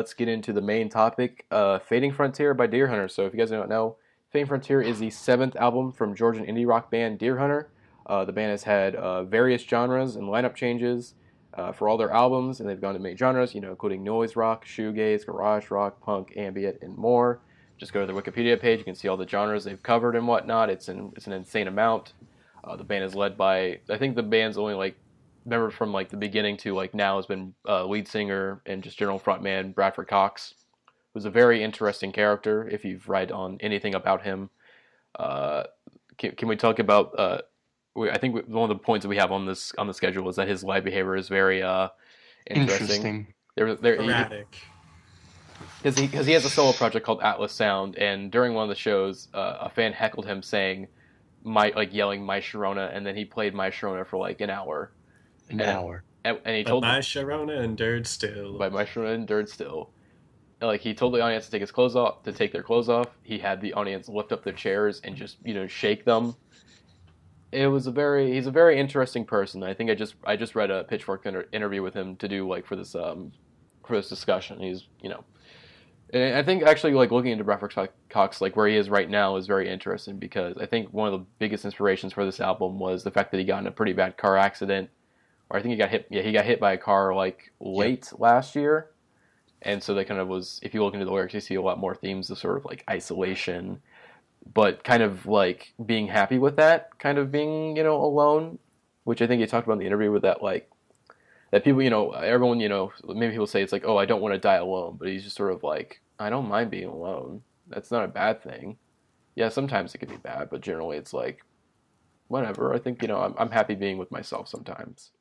let's get into the main topic, Fading Frontier by Deerhunter. So if you guys don't know, Fading Frontier is the seventh album from Georgian indie rock band Deerhunter. The band has had various genres and lineup changes for all their albums, and they've gone to many genres, including noise rock, shoegaze, garage rock, punk, ambient, and more. Just go to their Wikipedia page. You can see all the genres they've covered and whatnot. It's an insane amount. The band is led by, I think the band's only like member from like the beginning to like now has been lead singer and just general frontman Bradford Cox, who's a very interesting character. If you've read on anything about him, can we talk about? I think one of the points that we have on the schedule is that his live behavior is very interesting. Erratic. Because he has a solo project called Atlas Sound, and during one of the shows, a fan heckled him saying, yelling "My Sharona," and then he played "My Sharona" for like an hour. An hour. And he told My Sharona endured still. By My Sharona endured still. And, like, he told the audience to take their clothes off. He had the audience lift up their chairs and just shake them. He's a very interesting person. I think I just read a Pitchfork interview with him to do like for this discussion. He's and I think actually like looking into Bradford Cox, like where he is right now, is very interesting because I think one of the biggest inspirations for this album was the fact that he got in a pretty bad car accident, or I think he got hit. Yeah, he got hit by a car like late last year, and so that kind of was. If you look into the lyrics, you see a lot more themes of sort of like isolation, but kind of like being happy with that, kind of being alone, which I think he talked about in the interview with that like. That people, everyone, maybe people say it's like, oh, I don't want to die alone, but he's just sort of like, I don't mind being alone. That's not a bad thing. Yeah, sometimes it can be bad, but generally it's like, whatever. I think, I'm happy being with myself sometimes.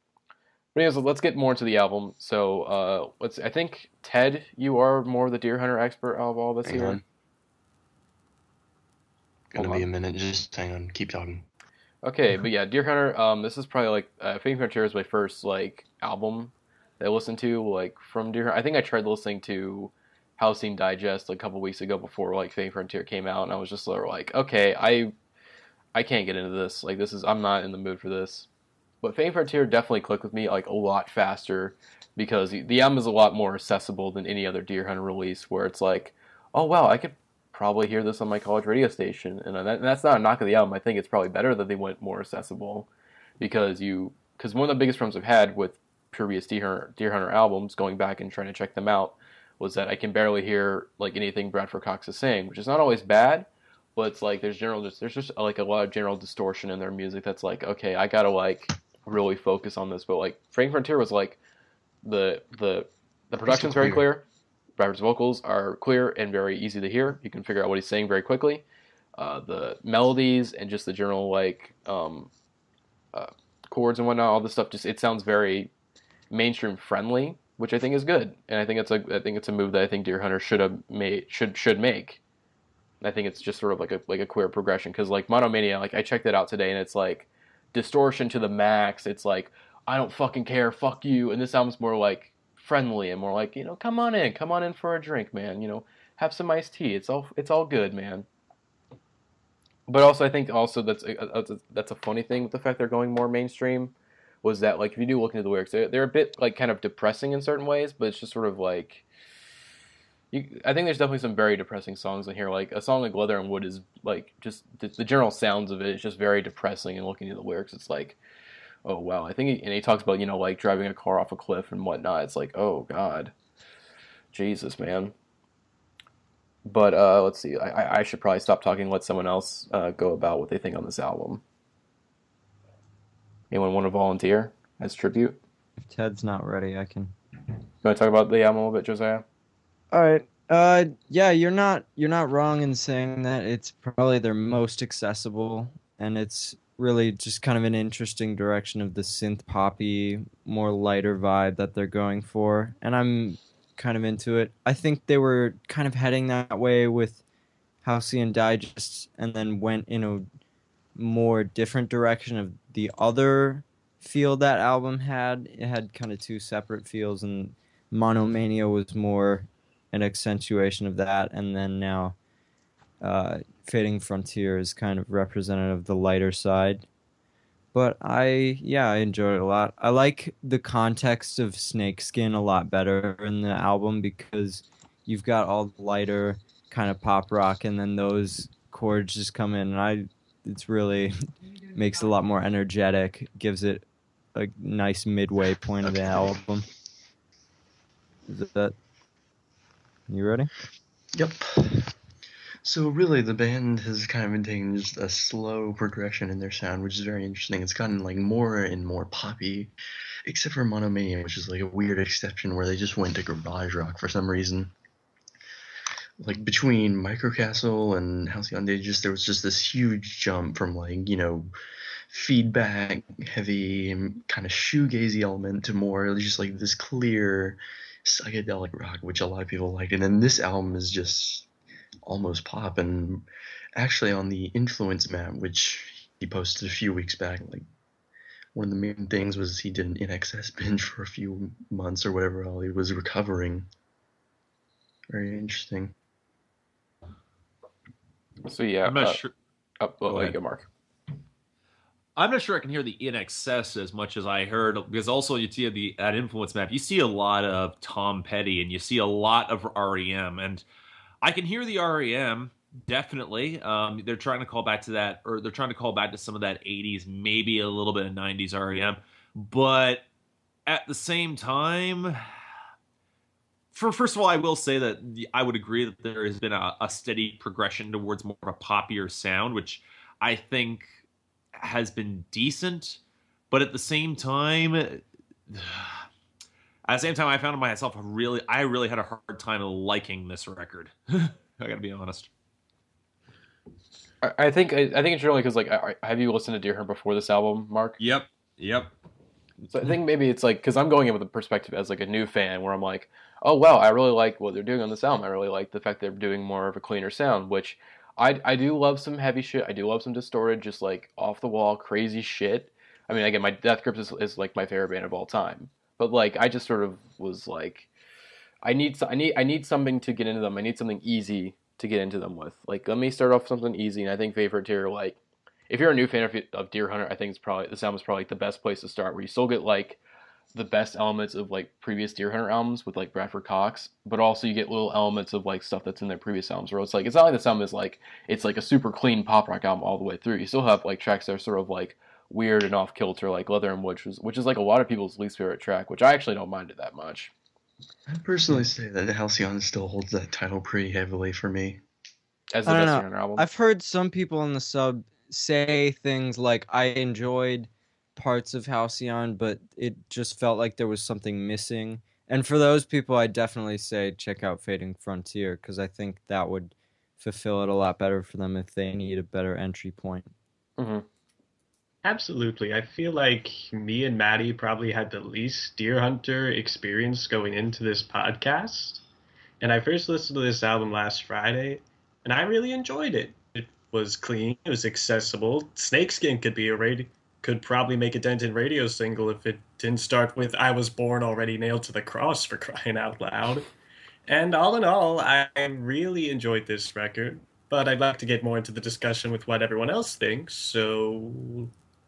But anyways, let's get more into the album. So, I think, Ted, you are more the Deerhunter expert of all this here. Gonna be a minute, just hang on, keep talking. Okay, but yeah, Deerhunter, this is probably like, Fading Frontier is my first, like, album that I listened to, like, from Deerhunter. I think I tried listening to Halcyon Digest like, a couple weeks ago before, like, Fading Frontier came out, and I was just sort of like, okay, I can't get into this. Like, I'm not in the mood for this. But Fading Frontier definitely clicked with me, like, a lot faster, because the album is a lot more accessible than any other Deerhunter release, where it's like, oh, wow, I could probably hear this on my college radio station, and that's not a knock of the album. I think it's probably better that they went more accessible, because one of the biggest problems I've had with previous Deerhunter albums, going back and trying to check them out, was that I can barely hear like anything Bradford Cox is saying, which is not always bad, but it's like there's just like a lot of general distortion in their music that's like, okay, I gotta like really focus on this. But like Fading Frontier was like the production's very clear. Bradford's vocals are clear and very easy to hear. You can figure out what he's saying very quickly. The melodies and just the general like chords and whatnot, all this stuff, it sounds very mainstream friendly, which I think is good. And I think it's a move that I think Deerhunter should make. I think it's just sort of like a clear progression, because like Monomania, like I checked it out today, and it's like distortion to the max. It's like, I don't fucking care, fuck you. And this album's more like friendly and more like, come on in for a drink, man. Have some iced tea. It's all good, man. But also, I think also that's a funny thing with the fact they're going more mainstream, was that like if you do look into the lyrics, they're a bit like kind of depressing in certain ways, but it's just sort of like, I think there's definitely some very depressing songs in here. Like a song like Leather and Wood is like just the general sounds of it is just very depressing, and looking into the lyrics, it's like, oh wow. I think he talks about like driving a car off a cliff and whatnot. It's like, oh god, Jesus, man. But let's see. I should probably stop talking and let someone else go about what they think on this album. Anyone want to volunteer as tribute? If Ted's not ready, I can. You want to talk about the album a little bit, Josiah? All right. Yeah, you're not wrong in saying that it's probably their most accessible, and it's really just kind of an interesting direction of the synth poppy, more lighter vibe that they're going for, and I'm kind of into it. I think they were kind of heading that way with Halcyon Digest, and then went in a more different direction of the other feel that album had. It had kind of two separate feels, and Monomania was more an accentuation of that, and then now Fading Frontier is kind of representative of the lighter side. But I enjoyed it a lot. I like the context of Snakeskin a lot better in the album, because you've got all the lighter kind of pop rock, and then those chords just come in, and it's really makes it a lot more energetic, gives it a nice midway point of the album. Is that you ready? Yep. So really, the band has kind of been taking just a slow progression in their sound, which is very interesting. It's gotten like more and more poppy, except for Monomania, which is like a weird exception where they just went to garage rock for some reason. Like between Microcastle and Halcyon, there was just this huge jump from like, you know, feedback heavy and kind of shoegazy element to more just like this clear psychedelic rock, which a lot of people liked. And then this album is just almost pop. And actually on the influence map, which he posted a few weeks back, like one of the main things was he did an INXS binge for a few months or whatever while he was recovering. Very interesting. So yeah, I'm not sure. Well, there you go, Mark. I'm not sure I can hear the INXS as much as I heard, because also you see that influence map, you see a lot of Tom Petty and you see a lot of REM, and I can hear the REM definitely. They're trying to call back to that, or they're trying to call back to some of that 80s, maybe a little bit of 90s REM, but at the same time, first of all, I will say that I would agree that there has been a steady progression towards more of a poppier sound, which I think has been decent, but at the same time, I found myself I really had a hard time liking this record. I gotta be honest. I think it's really because like, have you listened to Deerhunter before this album, Mark? Yep. So I think maybe it's like, because I'm going in with a perspective as like a new fan, where I'm like, oh wow, I really like what they're doing on this album. I really like the fact they're doing more of a cleaner sound, which I do love some heavy shit. I do love some distorted, just like off the wall, crazy shit. I mean, again, my Death Grips is like my favorite band of all time. But like, I just sort of was like, I need something to get into them. I need something easy to get into them with. Like, let me start off something easy. And I think Favorite Tier, like, if you're a new fan of Deerhunter, I think this album is probably like the best place to start, where you still get like the best elements of like previous Deerhunter albums with like Bradford Cox, but also you get little elements of like stuff that's in their previous albums, where it's like, it's not like this album is like, it's like a super clean pop rock album all the way through. You still have like tracks that are sort of like weird and off kilter, like Leather and Wood, which is like a lot of people's least favorite track, which I actually don't mind it that much. I personally say that Halcyon still holds that title pretty heavily for me. As the best Deerhunter album. I've heard some people in the sub say things like, I enjoyed parts of Halcyon, but it just felt like there was something missing. And for those people, I definitely say check out Fading Frontier, because I think that would fulfill it a lot better for them if they need a better entry point. Mm-hmm. Absolutely. I feel like me and Matty probably had the least Deerhunter experience going into this podcast. And I first listened to this album last Friday, and I really enjoyed it. It was clean. It was accessible. Snakeskin could probably make a dent in radio single if it didn't start with "I was born already nailed to the cross," for crying out loud. And all in all, I really enjoyed this record, but I'd like to get more into the discussion with what everyone else thinks, so...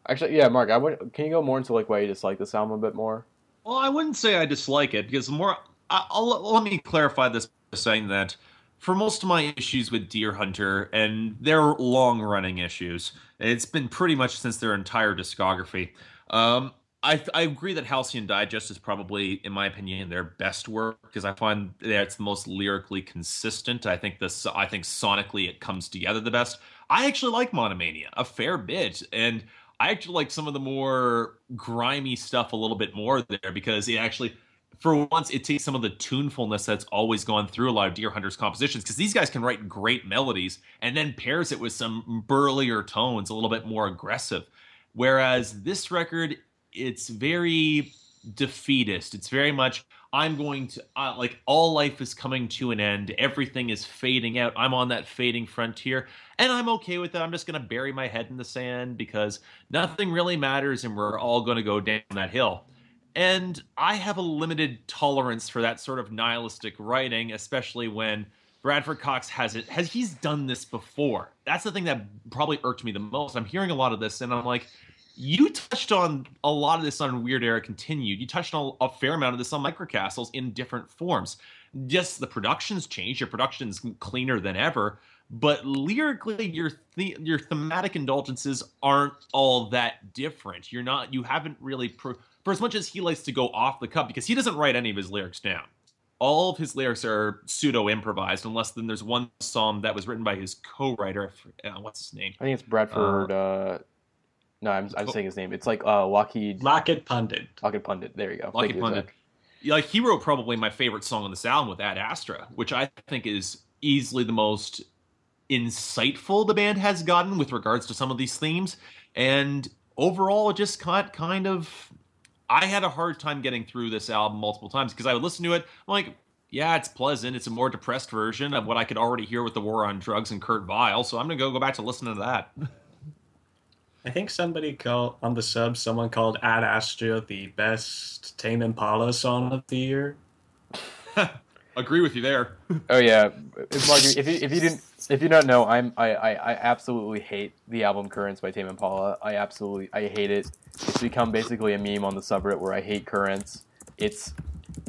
Actually, yeah, Mark, can you go more into like why you dislike this album a bit more? Well, I wouldn't say I dislike it, because let me clarify this by saying that for most of my issues with Deerhunter, and they're long-running issues, it's been pretty much since their entire discography. I agree that Halcyon Digest is probably, in my opinion, their best work, because I find that it's the most lyrically consistent. I think sonically it comes together the best. I actually like Monomania a fair bit, and I actually like some of the more grimy stuff a little bit more there, because it actually, for once, it takes some of the tunefulness that's always gone through a lot of Deerhunter's compositions, because these guys can write great melodies and then pairs it with some burlier tones, a little bit more aggressive. Whereas this record, it's very defeatist. It's very much, I'm going to, like, all life is coming to an end. Everything is fading out. I'm on that fading frontier, and I'm okay with it. I'm just going to bury my head in the sand because nothing really matters, and we're all going to go down that hill. And I have a limited tolerance for that sort of nihilistic writing, especially when Bradford Cox he's done this before. That's the thing that probably irked me the most. I'm hearing a lot of this, and I'm like, you touched on a lot of this on Weird Era Continued. You touched on a fair amount of this on Microcastles in different forms. Just the production's changed. Your production's cleaner than ever. But lyrically, your thematic indulgences aren't all that different. You haven't really, for as much as he likes to go off the cuff, because he doesn't write any of his lyrics down. All of his lyrics are pseudo-improvised, unless then there's one song that was written by his co-writer. What's his name? I think it's Bradford. No, I'm saying his name. It's like Lockheed Pundit. Lockheed Pundit. There you go. Lockheed Pundit. Like, he wrote probably my favorite song on this album with Ad Astra, which I think is easily the most insightful the band has gotten with regards to some of these themes. And overall, it just kind of, I had a hard time getting through this album multiple times because I would listen to it, I'm like, yeah, it's pleasant. It's a more depressed version of what I could already hear with the War on Drugs and Kurt Vile, so I'm gonna go back to listening to that. I think somebody called on the sub. Someone called Ad Astra the best Tame Impala song of the year. Agree with you there. Oh yeah, Mark, if you don't know, I absolutely hate the album Currents by Tame Impala. I hate it. It's become basically a meme on the subreddit where I hate Currents. It's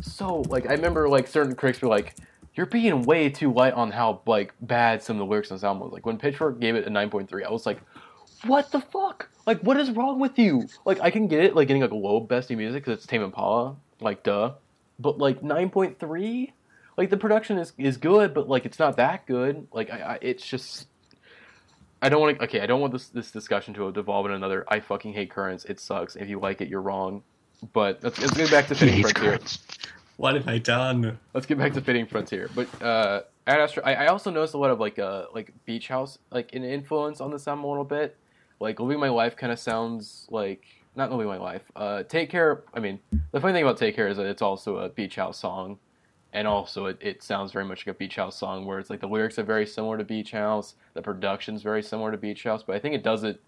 so, like, I remember, like, certain critics were like, you're being way too light on how, like, bad some of the lyrics on this album was. Like, when Pitchfork gave it a 9.3, I was like, what the fuck? Like, what is wrong with you? Like, I can get it, like, getting, like, low bestie music because it's Tame Impala. Like, duh. But, like, 9.3? Like, the production is good, but, like, it's not that good. Like, it's just, I don't want to, okay, I don't want this discussion to devolve into another, I fucking hate Currents, it sucks, if you like it, you're wrong. But let's get back to Fitting Frontier. What have I done? Let's get back to Fitting Frontier. But Ad Astra, I also noticed a lot of, like Beach House, like, an influence on this album a little bit. Like, Living My Life kind of sounds like, not Living My Life, Take Care, I mean, the funny thing about Take Care is that it's also a Beach House song. And also, it sounds very much like a Beach House song, where it's like the lyrics are very similar to Beach House, the production's very similar to Beach House, but I think it does it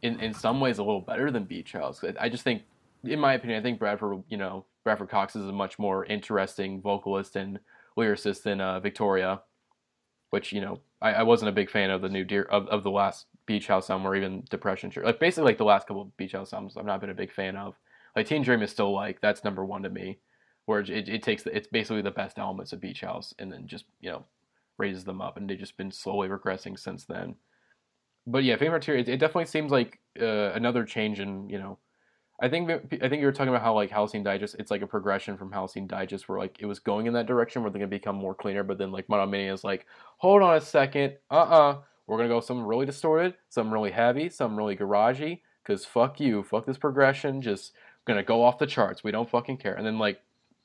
in some ways a little better than Beach House. I just think, in my opinion, I think Bradford Cox is a much more interesting vocalist and lyricist than Victoria, which, I wasn't a big fan of the new of the last Beach House album or even Depression Church. Like, basically, like, the last couple of Beach House albums I've not been a big fan of. Like, Teen Dream is still, like, that's number one to me. Where it takes it's basically the best elements of Beach House and then just raises them up, and they've just been slowly regressing since then. But yeah, Fame Frontier, it definitely seems like another change in I think you were talking about how, like, Halcyon Digest, it's like a progression from Halcyon Digest where, like, it was going in that direction where they're gonna become more cleaner, but then, like, Monomania is like, hold on a second, we're gonna go something really distorted, something really heavy, something really garagey, because fuck you, fuck this progression, just gonna go off the charts, we don't fucking care. And then, like,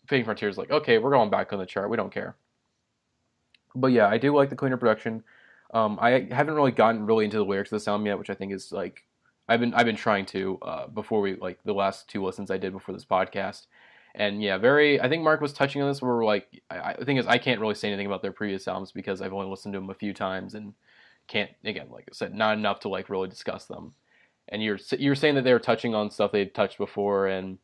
Fading Frontier is like, okay, we're going back on the chart. We don't care. But yeah, I do like the cleaner production. I haven't really gotten really into the lyrics of the album yet, which I think is, like, I've been trying to before we, like, the last two listens I did before this podcast. And yeah, I think Mark was touching on this where we're like, the thing is, I can't really say anything about their previous albums because I've only listened to them a few times and can't, again, like I said, not enough to, like, really discuss them. And you're saying that they were touching on stuff they'd touched before, and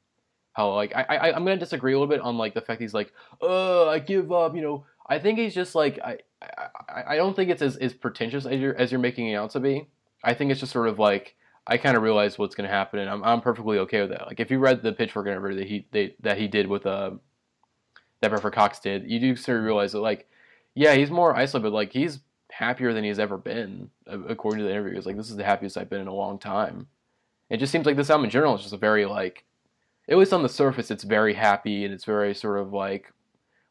how, like, I'm gonna disagree a little bit on, like, the fact he's like, I give up, I think he's just like, I don't think it's as pretentious as you're making it out to be. I think it's just sort of like, I kind of realize what's gonna happen, and I'm perfectly okay with that. Like, if you read the Pitchfork interview that he did with that Bradford Cox did, you do sort of realize that, like, yeah, he's more isolated, but, like, he's happier than he's ever been, according to the interview. It's like, this is the happiest I've been in a long time. It just seems like this album in general is just a very, like, at least on the surface, it's very happy, and it's very sort of, like,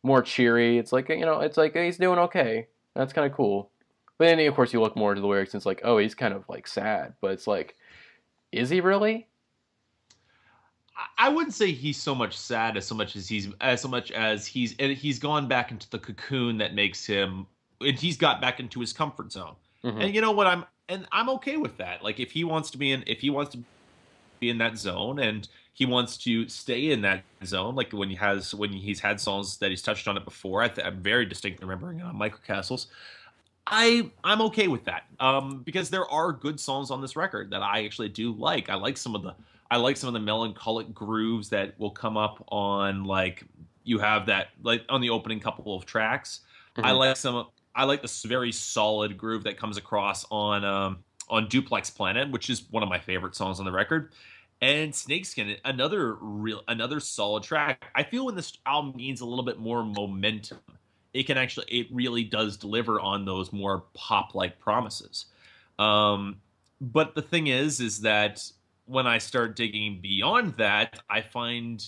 more cheery. It's like, it's like, he's doing okay. That's kind of cool. But then, of course, you look more into the lyrics, and it's like, oh, he's kind of, like, sad. But it's like, is he really? I wouldn't say he's so much sad as much as he's gone back into the cocoon that makes him, and he's got back into his comfort zone. Mm-hmm. And you know what? I'm okay with that. Like, if he wants to be in that zone, and he wants to stay in that zone, like when he's had songs that he's touched on it before. I'm very distinctly remembering Microcastles. I'm okay with that, because there are good songs on this record that I actually do like. I like some of the melancholic grooves that will come up on, like, you have that, like, on the opening couple of tracks. Mm-hmm. I like this very solid groove that comes across on Duplex Planet, which is one of my favorite songs on the record. And Snakeskin, another solid track. I feel when this album needs a little bit more momentum, it really does deliver on those more pop like promises. But the thing is that when I start digging beyond that, I find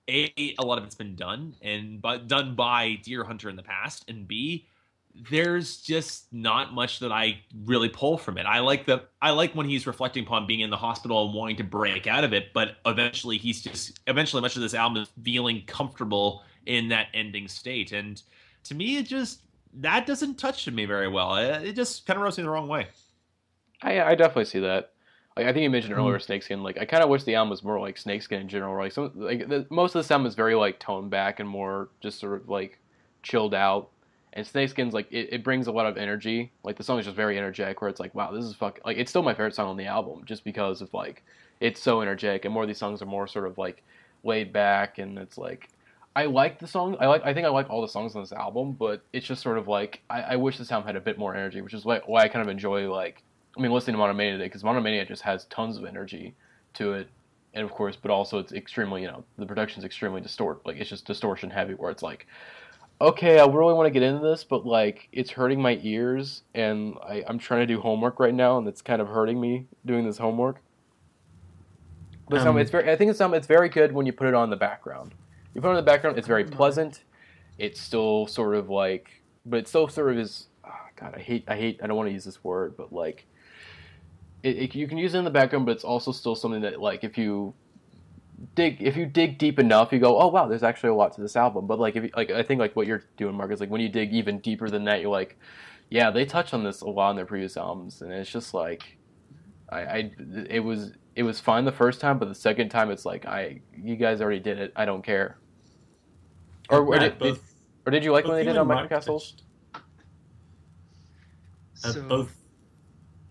a lot of it's been done done by Deerhunter in the past, and B, there's just not much that I really pull from it. I like when he's reflecting upon being in the hospital and wanting to break out of it, but eventually much of this album is feeling comfortable in that ending state. And to me, that doesn't touch me very well. It just kind of rubs me the wrong way. I definitely see that. Like I think you mentioned earlier, Snakeskin. Like I kind of wish the album was more like Snakeskin in general. Like most of the album is very like toned back and more just sort of like chilled out. And Snakeskin's like it brings a lot of energy. Like the song is just very energetic. Where it's like, wow, this is like it's still my favorite song on the album just because of like it's so energetic. And more of these songs are more sort of like laid back, and it's like I like the song. I think I like all the songs on this album, but it's just sort of like I wish this album had a bit more energy, which is why I kind of enjoy like. I mean, listening to Monomania today, because Monomania just has tons of energy to it, and of course, but also it's extremely, the production's extremely like it's just distortion heavy, where it's like, okay, I really want to get into this, but like it's hurting my ears, and I'm trying to do homework right now, and it's kind of hurting me doing this homework. But I think it's very good when you put it on the background. You put it on the background, it's very pleasant. It's still sort of like, but it still sort of is. Oh, God, I don't want to use this word, but like. You can use it in the background, but it's also still something that, like, if you dig deep enough, you go, oh wow, there's actually a lot to this album. But like, I think like what you're doing, Mark, is like when you dig even deeper than that, you're like, yeah, they touch on this a lot in their previous albums, and it's just like, it was fine the first time, but the second time it's like, you guys already did it, I don't care. Or did you like when they did it on Microcastles?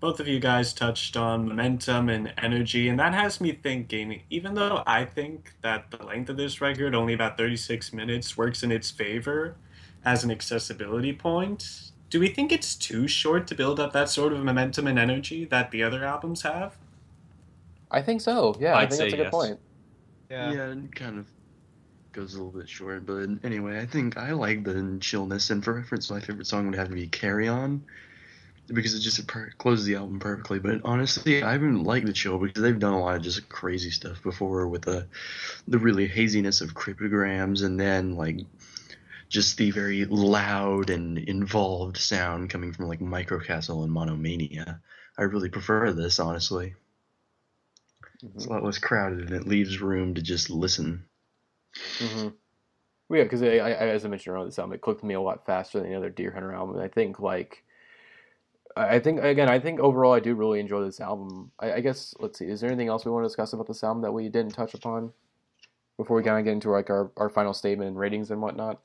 Both of you guys touched on momentum and energy, and that has me thinking, even though I think that the length of this record, only about 36 minutes, works in its favor as an accessibility point, do we think it's too short to build up that sort of momentum and energy that the other albums have? I think so, yeah. I think that's a good point. Yeah, it kind of goes a little bit short, but anyway, I think I like the chillness, and for reference, my favorite song would have to be Carry On, because it just closes the album perfectly. But honestly, I even like the chill because they've done a lot of just crazy stuff before with the really haziness of cryptograms, and then like just the very loud and involved sound coming from like Microcastle and Monomania. I really prefer this, honestly. Mm-hmm. It's a lot less crowded, and it leaves room to just listen. Mm-hmm. Well, yeah, because as I mentioned earlier, this album, it clicked me a lot faster than the other Deerhunter album. I think overall I do really enjoy this album. I guess, let's see, is there anything else we want to discuss about this album that we didn't touch upon before we kind of get into like our final statement and ratings and whatnot?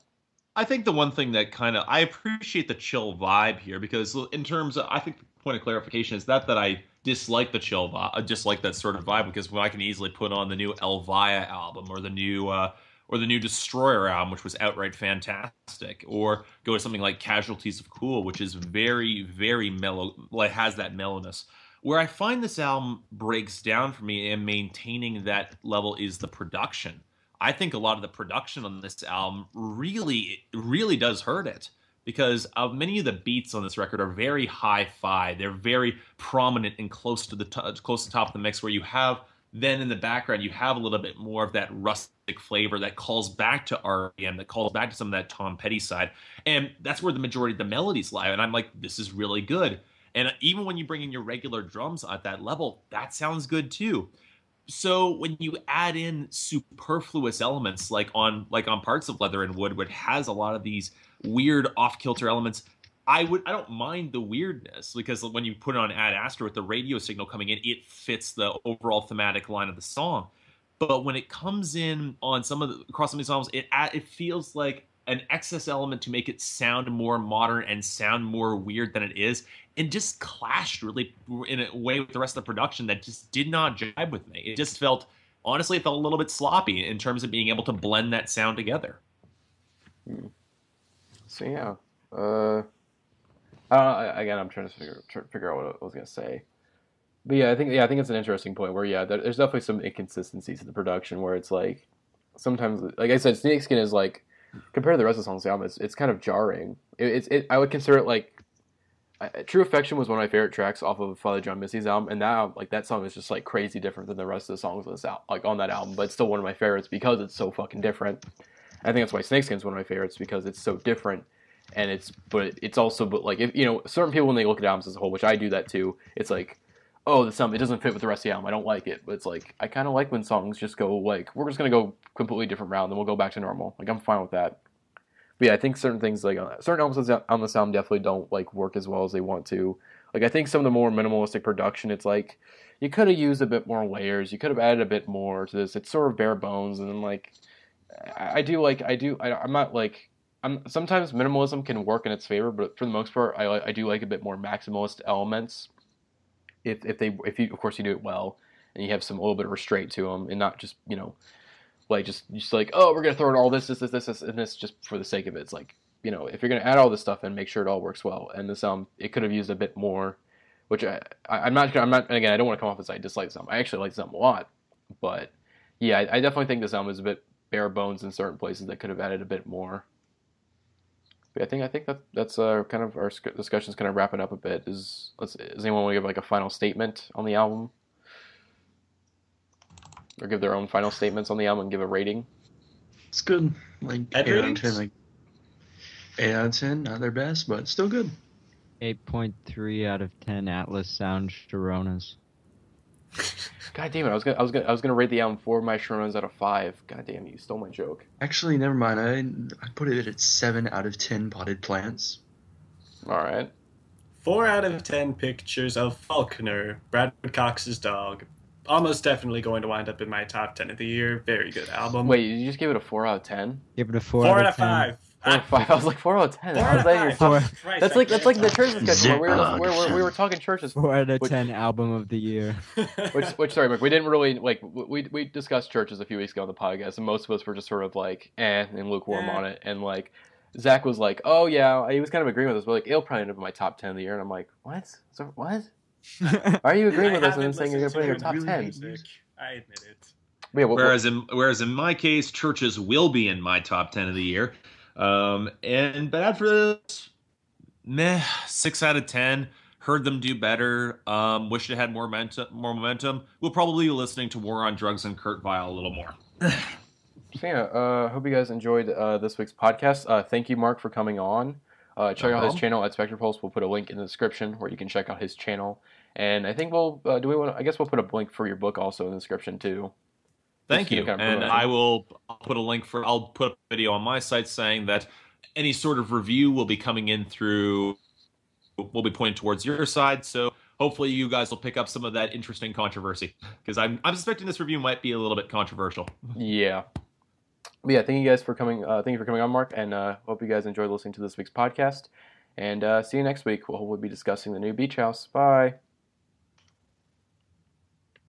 I think the one thing that I appreciate the chill vibe here, because in terms of, I think the point of clarification is that I dislike the chill vibe, I dislike that sort of vibe, because I can easily put on the new Elvira album or the new Destroyer album, which was outright fantastic, or go to something like Casualties of Cool, which is very, very mellow, like has that mellowness. Where I find this album breaks down for me in maintaining that level is the production. I think a lot of the production on this album really, really does hurt it, because many of the beats on this record are very hi-fi. They're very prominent and close to the top of the mix, where you have then in the background you have a little bit more of that rustic flavor that calls back to REM, that calls back to some of that Tom Petty side, and that's where the majority of the melodies lie. And I'm like, this is really good. And even when you bring in your regular drums at that level, that sounds good too. So when you add in superfluous elements like on Parts of Leather and Wood, which has a lot of these weird off-kilter elements, I don't mind the weirdness, because when you put it on Ad Astra with the radio signal coming in, it fits the overall thematic line of the song. But when it comes in on across some of these songs, it feels like an excess element to make it sound more modern and sound more weird than it is, and just clashed really in a way with the rest of the production that just did not jibe with me. It just felt a little bit sloppy in terms of being able to blend that sound together. So yeah, again, I'm trying to figure out what I was gonna say. But yeah, I think it's an interesting point where there's definitely some inconsistencies in the production where it's like sometimes, like I said, Snakeskin is like compared to the rest of the songs on the album, it's kind of jarring. I would consider it like True Affection was one of my favorite tracks off of Father John Misty's album, and that song is just like crazy different than the rest of the songs on this like on that album, but it's still one of my favorites because it's so fucking different. I think that's why Snakeskin is one of my favorites because it's so different, and it's also like if certain people when they look at albums as a whole, which I do that too, it's like, oh, the song it doesn't fit with the rest of the album, I don't like it, but it's like I kind of like when songs just go like we're just gonna go completely different route, and then we'll go back to normal. Like I'm fine with that. But yeah, I think certain things like certain elements on this album definitely don't like work as well as they want to. Like I think some of the more minimalistic production, it's like you could have used a bit more layers, you could have added a bit more to this. It's sort of bare bones, and then like I'm not like sometimes minimalism can work in its favor, but for the most part, I do like a bit more maximalist elements. If you of course you do it well, and you have a little bit of restraint to them, and not just like just like, oh, we're gonna throw in all this and this just for the sake of it. It's like, if you're gonna add all this stuff in, make sure it all works well. And this it could have used a bit more, which I'm not. And again, I don't want to come off as I dislike this album. I actually like this album a lot, but yeah, I definitely think this album is a bit bare bones in certain places that could have added a bit more. But I think that's kind of our discussion's kind of wrapping up a bit. Does anyone want to give like a final statement on the album? Or give their own final statements on the album and give a rating? It's good. Like 8 out of 10. Like 8 out of 10. Not their best, but still good. 8.3 out of 10 Atlas Sound Sharonas. God damn it! I was gonna rate the album 4 of my Sharonas out of 5. God damn it! You stole my joke. Actually, never mind. I put it at 7 out of 10 potted plants. All right. 4 out of 10 pictures of Falconer, Bradford Cox's dog. Almost definitely going to wind up in my top 10 of the year. Very good album. Wait, you just give it a 4 out of 10? Give it a 4 out of of 5. 4 out of 5. I was like 4 out of 10. 4 out of 5. That's like the church discussion where we were talking churches. 4 out of 10 album of the year. Which sorry, Mike, we didn't really like we discussed churches a few weeks ago on the podcast, and most of us were just sort of like and lukewarm on it, and like Zach was like, oh yeah, he was kind of agreeing with us, but like it'll probably end up in my top 10 of the year, and I'm like, what? So what? Why are you agreeing with us and then saying you're gonna put in your top 10? I admit it. Yeah, whereas in my case, churches will be in my top 10 of the year. And Bradford, 6 out of 10. Heard them do better. Wish it had more momentum. We'll probably be listening to War on Drugs and Kurt Vile a little more. So yeah, hope you guys enjoyed this week's podcast. Thank you, Mark, for coming on. Check out his channel at Spectre Pulse. We'll put a link in the description where you can check out his channel. And I think I guess we'll put a link for your book also in the description too. Thank you. And I'll put a video on my site saying that any sort of review will be coming in will be pointed towards your side. So hopefully you guys will pick up some of that interesting controversy, because I'm suspecting this review might be a little bit controversial. Yeah. But yeah, thank you guys for coming. Thank you for coming on, Mark, and hope you guys enjoyed listening to this week's podcast. And see you next week. We'll be discussing the new Beach House. Bye.